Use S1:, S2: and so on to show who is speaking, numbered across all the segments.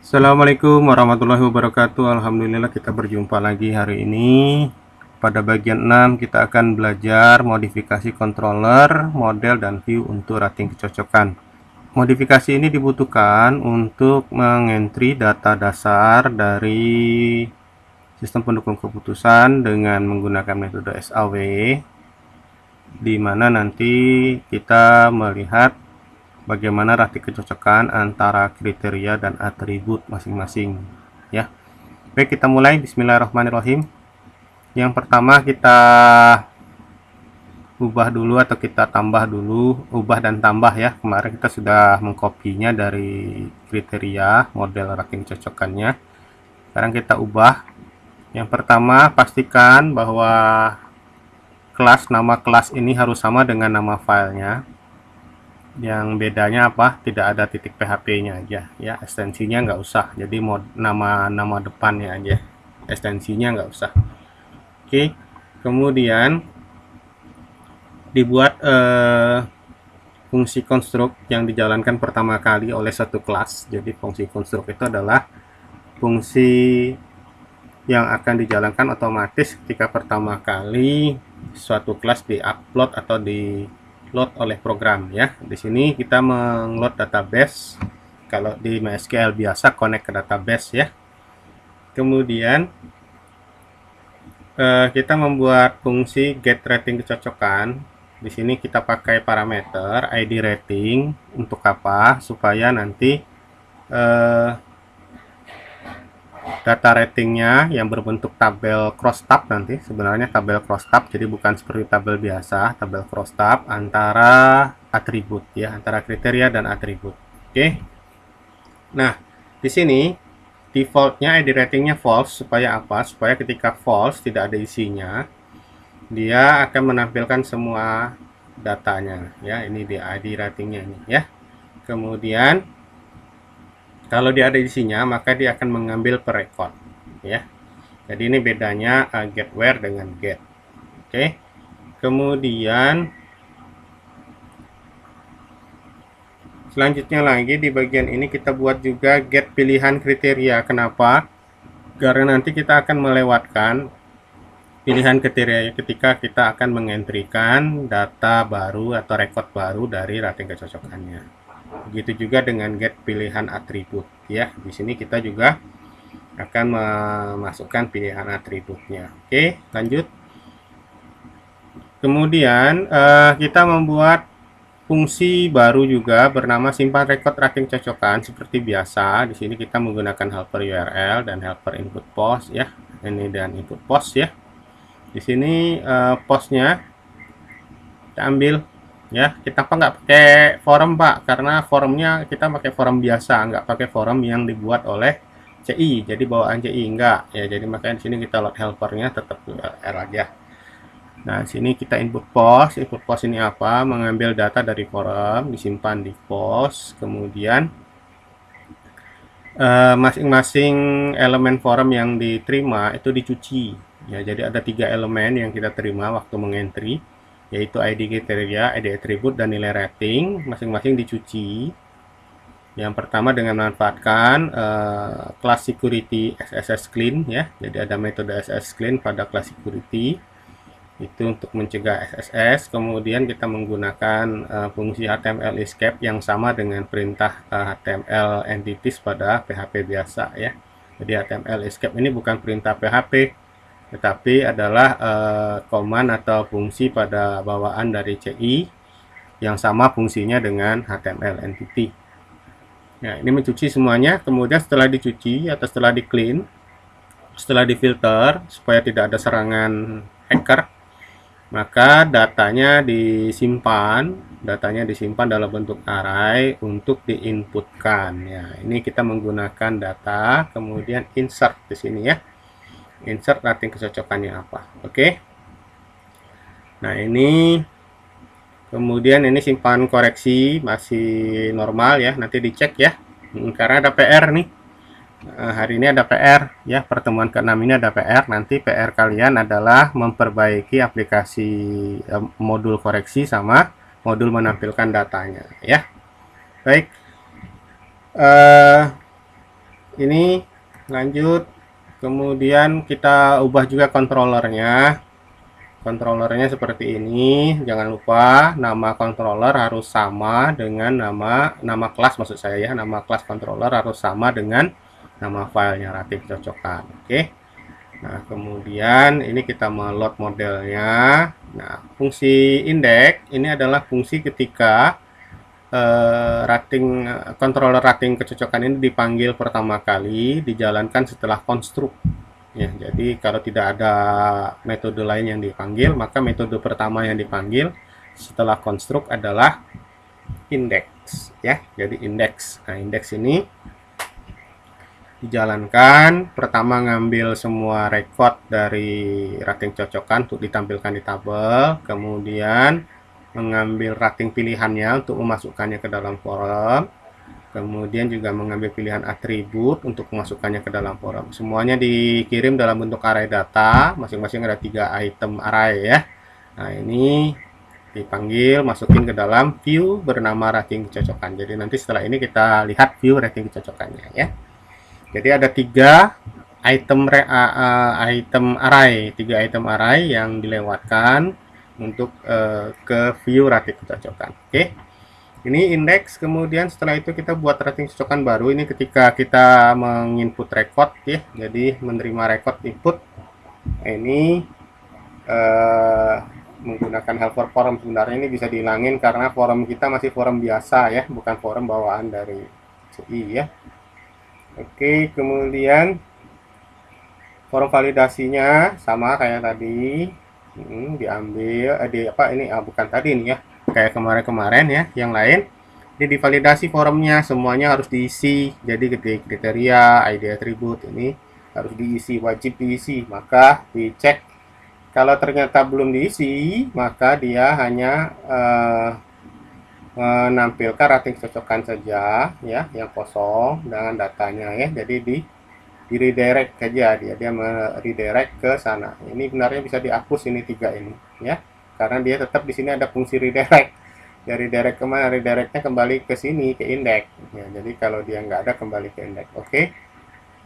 S1: Assalamualaikum warahmatullahi wabarakatuh. Alhamdulillah kita berjumpa lagi hari ini. Pada bagian 6 kita akan belajar modifikasi controller, model, dan view untuk rating kecocokan. Modifikasi ini dibutuhkan untuk mengentry data dasar dari sistem pendukung keputusan dengan menggunakan metode SAW, di mana nanti kita melihat bagaimana rating kecocokan antara kriteria dan atribut masing-masing, ya. Baik, kita mulai. Bismillahirrahmanirrahim. Yang pertama kita ubah dulu atau kita tambah dulu, ubah dan tambah ya. Kemarin kita sudah mengkopinya dari kriteria model rating cocokannya. Sekarang kita ubah. Yang pertama, pastikan bahwa nama kelas ini harus sama dengan nama filenya. Yang bedanya apa? Tidak ada titik PHP-nya aja ya, ekstensinya nggak usah. Jadi nama depannya aja, ekstensinya nggak usah. Oke, kemudian dibuat fungsi konstruk yang dijalankan pertama kali oleh satu kelas. Jadi fungsi konstruk itu adalah fungsi yang akan dijalankan otomatis ketika pertama kali suatu kelas di-upload atau di load oleh program ya. Di sini kita mengload database. Kalau di MySQL biasa connect ke database ya. Kemudian kita membuat fungsi get rating kecocokan. Di sini kita pakai parameter ID rating. Untuk apa? Supaya nanti data ratingnya yang berbentuk tabel cross tab, nanti sebenarnya tabel cross tab, jadi bukan seperti tabel biasa, tabel cross tab antara atribut ya, antara kriteria dan atribut. Oke. Nah, di sini defaultnya ID ratingnya false. Supaya apa? Supaya ketika false, tidak ada isinya, dia akan menampilkan semua datanya ya. Ini di ID ratingnya ini ya. Kemudian kalau dia ada isinya, maka dia akan mengambil per record ya. Jadi ini bedanya get where dengan get. Oke. Kemudian selanjutnya lagi di bagian ini kita buat juga get pilihan kriteria. Kenapa? Karena nanti kita akan melewatkan pilihan kriteria ketika kita akan mengentrikan data baru atau record baru dari rating kecocokannya. Begitu juga dengan get pilihan atribut ya. Di sini kita juga akan memasukkan pilihan atributnya. Oke, lanjut. Kemudian kita membuat fungsi baru juga bernama simpan record rating cocokan seperti biasa. Di sini kita menggunakan helper URL dan helper input post ya. Ini dan input post ya. Di sini postnya kita ambil ya. Kita nggak pakai forum Pak, karena forumnya kita pakai forum biasa, nggak pakai forum yang dibuat oleh CI, jadi bawaan CI enggak ya. Jadi makanya di sini kita load helpernya tetap URL aja. Nah, sini kita input post. Input post ini apa? Mengambil data dari forum, disimpan di post, kemudian masing-masing elemen forum yang diterima itu dicuci ya. Jadi ada 3 elemen yang kita terima waktu mengentry, yaitu ID kriteria, ID atribut, dan nilai rating. Masing-masing dicuci. Yang pertama dengan memanfaatkan class security SSS clean ya. Jadi ada metode SSS clean pada class security itu untuk mencegah SSS. Kemudian kita menggunakan fungsi HTML escape yang sama dengan perintah HTML entities pada PHP biasa ya. Jadi HTML escape ini bukan perintah PHP, tetapi adalah command atau fungsi pada bawaan dari CI yang sama fungsinya dengan HTML entity. Nah, ini mencuci semuanya. Kemudian setelah dicuci atau setelah di clean, setelah difilter supaya tidak ada serangan hacker, maka datanya disimpan dalam bentuk array untuk diinputkan ya. Ini kita menggunakan data, kemudian insert di sini ya. Insert rating kecocokannya apa. Oke. Nah, ini kemudian ini simpan koreksi masih normal ya. Nanti dicek ya. Karena ada PR nih. Hari ini ada PR ya. Pertemuan ke-6 ini ada PR. Nanti PR kalian adalah memperbaiki aplikasi modul koreksi sama modul menampilkan datanya ya. Baik. ini lanjut, kemudian kita ubah juga controllernya. Controllernya seperti ini. Jangan lupa nama controller harus sama dengan nama kelas, maksud saya ya. Nama kelas controller harus sama dengan nama filenya rating cocokan. Oke. Nah, kemudian ini kita meload modelnya. Nah, fungsi index ini adalah fungsi ketika controller rating kecocokan ini dipanggil pertama kali, dijalankan setelah konstruk. Ya, jadi kalau tidak ada metode lain yang dipanggil, maka metode pertama yang dipanggil setelah konstruk adalah index. Ya, jadi index. Nah, index ini dijalankan, pertama ngambil semua record dari rating cocokan untuk ditampilkan di tabel, kemudian mengambil rating pilihannya untuk memasukkannya ke dalam form, kemudian juga mengambil pilihan atribut untuk memasukkannya ke dalam form. Semuanya dikirim dalam bentuk array data, masing-masing ada 3 item array ya. Nah, ini dipanggil, masukin ke dalam view bernama rating kecocokan. Jadi nanti setelah ini kita lihat view rating kecocokannya ya. Jadi ada 3 item array yang dilewatkan untuk ke view rating kecocokan. Oke. Ini indeks, kemudian setelah itu kita buat rating cocokan baru. Ini ketika kita menginput record ya. Jadi menerima record input. Ini menggunakan helper form. Sebenarnya ini bisa dihilangin karena form kita masih form biasa ya, bukan form bawaan dari CI ya. Oke, kemudian form validasinya sama kayak tadi. Diambil bukan tadi nih ya, kayak kemarin-kemarin ya, yang lain ini divalidasi formnya, semuanya harus diisi. Jadi kriteria, ID atribut ini harus diisi, wajib diisi. Maka dicek, kalau ternyata belum diisi, maka dia hanya menampilkan rating cocokan saja ya, yang kosong dengan datanya ya. Jadi di redirect saja, dia redirect ke sana. Ini benarnya bisa dihapus ini 3 ini ya, karena dia tetap di sini ada fungsi redirect. Dari redirect kemana? Redirectnya kembali ke sini, ke index ya. Jadi kalau dia nggak ada, kembali ke index. Oke.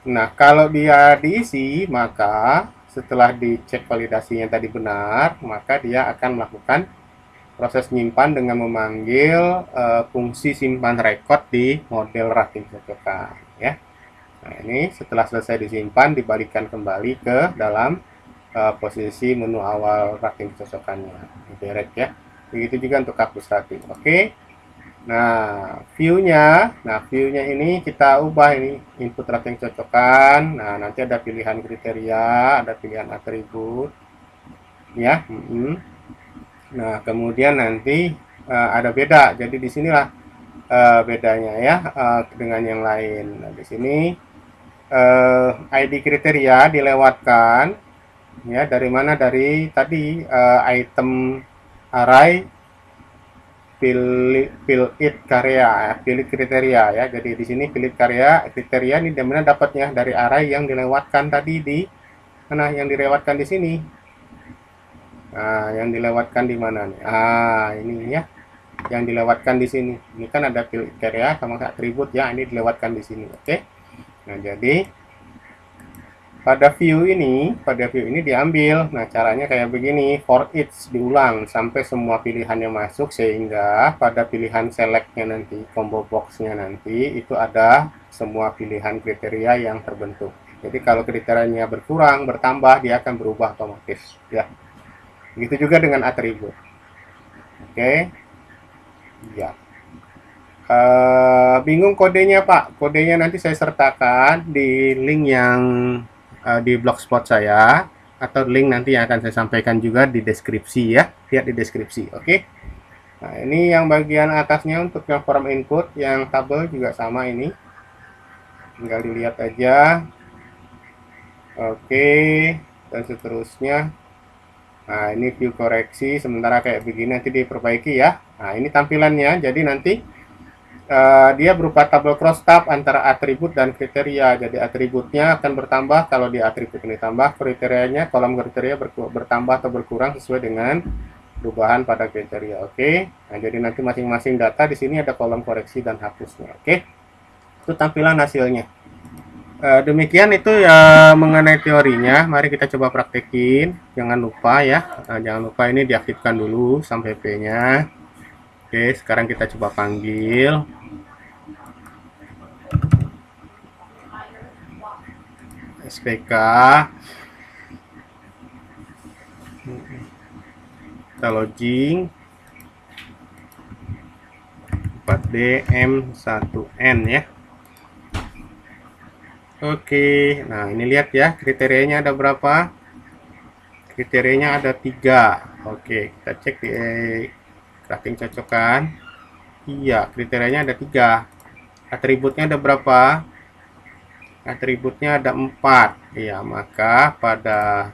S1: Nah, kalau dia diisi, maka setelah dicek validasinya tadi benar, maka dia akan melakukan proses nyimpan dengan memanggil fungsi simpan record di model rating cocokan ya. Nah, ini setelah selesai disimpan, dibalikan kembali ke dalam posisi menu awal rating cocokannya, direct ya. Begitu juga untuk hapus rating. Oke. Nah, view-nya ini kita ubah, ini input rating cocokan. Nah, nanti ada pilihan kriteria, ada pilihan atribut ya. Nah, kemudian nanti ada beda. Jadi di sinilah bedanya ya dengan yang lain. Nah, di sini ID kriteria dilewatkan ya. Dari mana? Dari tadi item array fill it karya, pilih kriteria ya. Jadi di sini pilih kriteria ini dari mana dapatnya? Dari array yang dilewatkan tadi di mana? Yang dilewatkan di sini. Nah, yang dilewatkan di mana nih? Ini ya. Yang dilewatkan di sini. Ini kan ada pilih kriteria sama atribut ya. Ini dilewatkan di sini. Oke. Nah, jadi pada view ini diambil. Nah, caranya kayak begini, for each diulang sampai semua pilihannya masuk, sehingga pada pilihan selectnya nanti, combo boxnya nanti itu ada semua pilihan kriteria yang terbentuk. Jadi kalau kriterianya berkurang, bertambah, dia akan berubah otomatis ya. Begitu juga dengan atribut. Oke. Ya. Bingung kodenya Pak? Kodenya nanti saya sertakan di link yang di blogspot saya, atau link nanti yang akan saya sampaikan juga di deskripsi ya. Lihat di deskripsi. Oke. Nah, ini yang bagian atasnya untuk yang form input, yang tabel juga sama ini. Tinggal dilihat aja. Oke, dan seterusnya. Nah, ini view koreksi sementara kayak begini, nanti diperbaiki ya. Nah, ini tampilannya. Jadi nanti dia berupa tabel cross tab antara atribut dan kriteria. Jadi atributnya akan bertambah kalau di atribut ini tambah, kriterianya, kolom kriteria bertambah atau berkurang sesuai dengan perubahan pada kriteria. Oke. Nah, jadi nanti masing-masing data di sini ada kolom koreksi dan hapusnya. Oke. Itu tampilan hasilnya. Demikian itu ya mengenai teorinya. Mari kita coba praktekin. Jangan lupa ya, jangan lupa ini diaktifkan dulu sampai P-nya. Oke, sekarang kita coba panggil. SPK. Kita login. 4D M1N ya. Oke, nah ini lihat ya, kriterianya ada berapa? Kriterianya ada 3. Oke, kita cek di crafting cocokan. Iya, kriterianya ada 3. Atributnya ada berapa? Atributnya ada 4. Iya, maka pada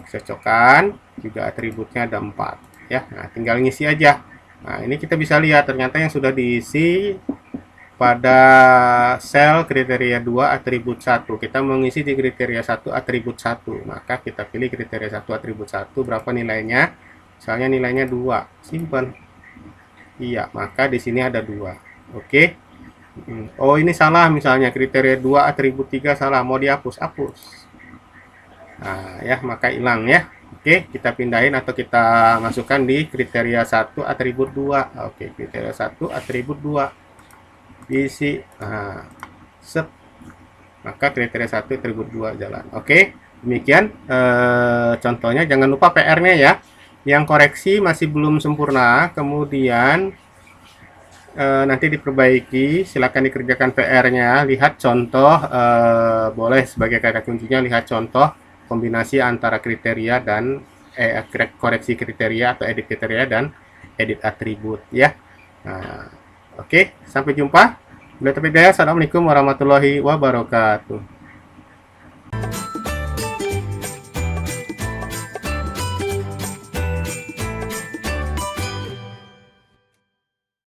S1: cocokan juga atributnya ada 4 ya. Nah, tinggal ngisi aja. Nah, ini kita bisa lihat ternyata yang sudah diisi pada sel kriteria 2 atribut 1. Kita mengisi di kriteria 1 atribut 1. Maka kita pilih kriteria 1 atribut 1, berapa nilainya? Misalnya nilainya 2. Simpen. Iya, maka di sini ada 2. Oke. Oh, ini salah misalnya kriteria 2 atribut 3 salah, mau dihapus, hapus. Nah, ya, maka hilang ya. Oke, kita pindahin atau kita masukkan di kriteria 1 atribut 2. Oke, kriteria 1 atribut 2. Isi, nah, set, maka kriteria 1 atribut 2 jalan. Oke, demikian contohnya. Jangan lupa PR-nya ya, yang koreksi masih belum sempurna, kemudian nanti diperbaiki. Silakan dikerjakan PR-nya, lihat contoh, boleh sebagai kata kuncinya lihat contoh kombinasi antara kriteria dan koreksi kriteria atau edit kriteria dan edit atribut ya. Nah, oke, sampai jumpa. Assalamualaikum warahmatullahi wabarakatuh.